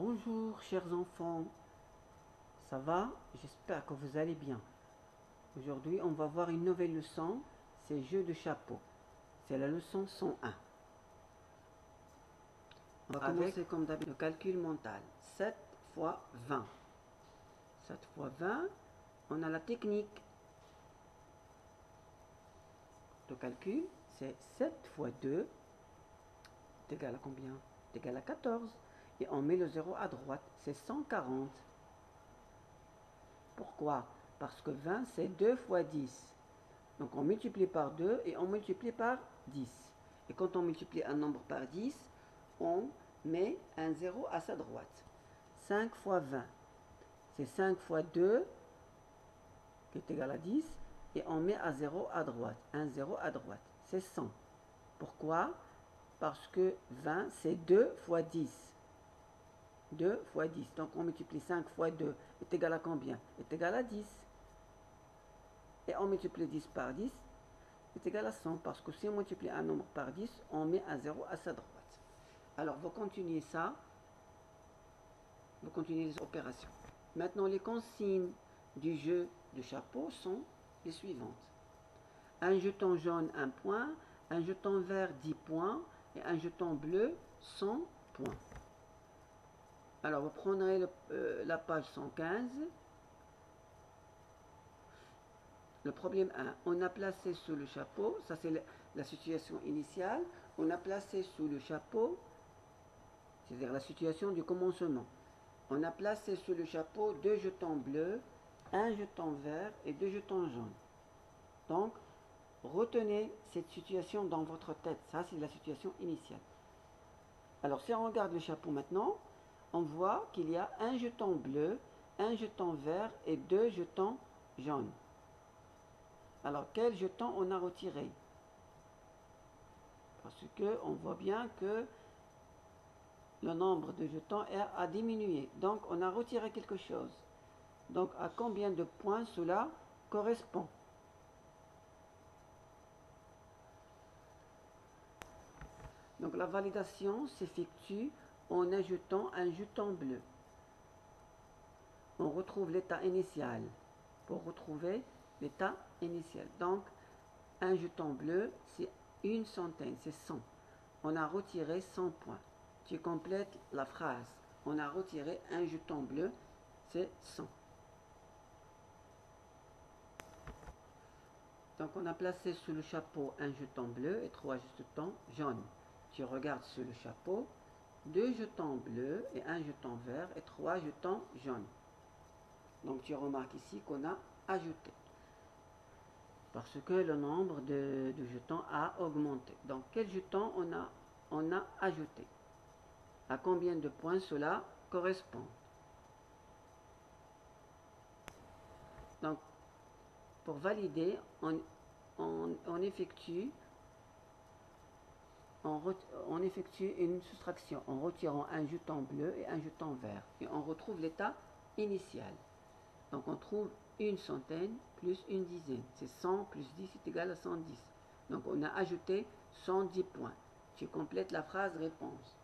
Bonjour chers enfants, ça va? J'espère que vous allez bien. Aujourd'hui on va voir une nouvelle leçon, c'est jeu de chapeau. C'est la leçon 101. On va commencer comme d'habitude le calcul mental. 7 fois 20. 7 fois 20, on a la technique. Le calcul, c'est 7 fois 2 est égal à combien? Est égal à 14. Et on met le 0 à droite, c'est 140. Pourquoi? Parce que 20, c'est 2 fois 10. Donc on multiplie par 2 et on multiplie par 10. Et quand on multiplie un nombre par 10, on met un 0 à sa droite. 5 fois 20, c'est 5 fois 2 qui est égal à 10. Et on met un 0 à droite. Un 0 à droite, c'est 100. Pourquoi? Parce que 20, c'est 2 fois 10. 2 fois 10. Donc on multiplie 5 fois 2 est égal à combien? Est égal à 10. Et on multiplie 10 par 10 est égal à 100. Parce que si on multiplie un nombre par 10, on met un 0 à sa droite. Alors vous continuez ça. Vous continuez les opérations. Maintenant les consignes du jeu de chapeau sont les suivantes. Un jeton jaune 1 point, un jeton vert 10 points et un jeton bleu 100 points. Alors vous prendrez la page 115. Le problème 1, on a placé sous le chapeau, ça c'est la situation initiale, on a placé sous le chapeau, c'est-à-dire la situation du commencement. On a placé sous le chapeau 2 jetons bleus, un jeton vert et 2 jetons jaunes. Donc, retenez cette situation dans votre tête. Ça, c'est la situation initiale. Alors, si on regarde le chapeau maintenant, on voit qu'il y a un jeton bleu, un jeton vert et 2 jetons jaunes. Alors, quel jeton on a retiré? Parce qu'on voit bien que le nombre de jetons a diminué. Donc, on a retiré quelque chose. Donc, à combien de points cela correspond? Donc, la validation s'effectue en ajoutant un jeton bleu. On retrouve l'état initial pour retrouver l'état initial. Donc, un jeton bleu, c'est une centaine, c'est 100. On a retiré 100 points. Tu complètes la phrase. On a retiré un jeton bleu, c'est 100. Donc, on a placé sous le chapeau un jeton bleu et 3 jetons jaunes. Tu regardes sur le chapeau, 2 jetons bleus et un jeton vert et 3 jetons jaunes. Donc, tu remarques ici qu'on a ajouté. Parce que le nombre de jetons a augmenté. Donc, quel jeton on a ajouté? À combien de points cela correspond? Donc, pour valider, on effectue une soustraction en retirant un jeton bleu et un jeton vert. Et on retrouve l'état initial. Donc on trouve une centaine plus une dizaine. C'est 100 plus 10 est égal à 110. Donc on a ajouté 110 points. Tu complètes la phrase réponse.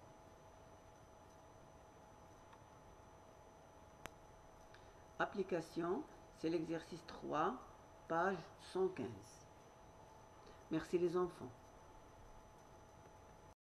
Application, c'est l'exercice 3, page 115. Merci les enfants.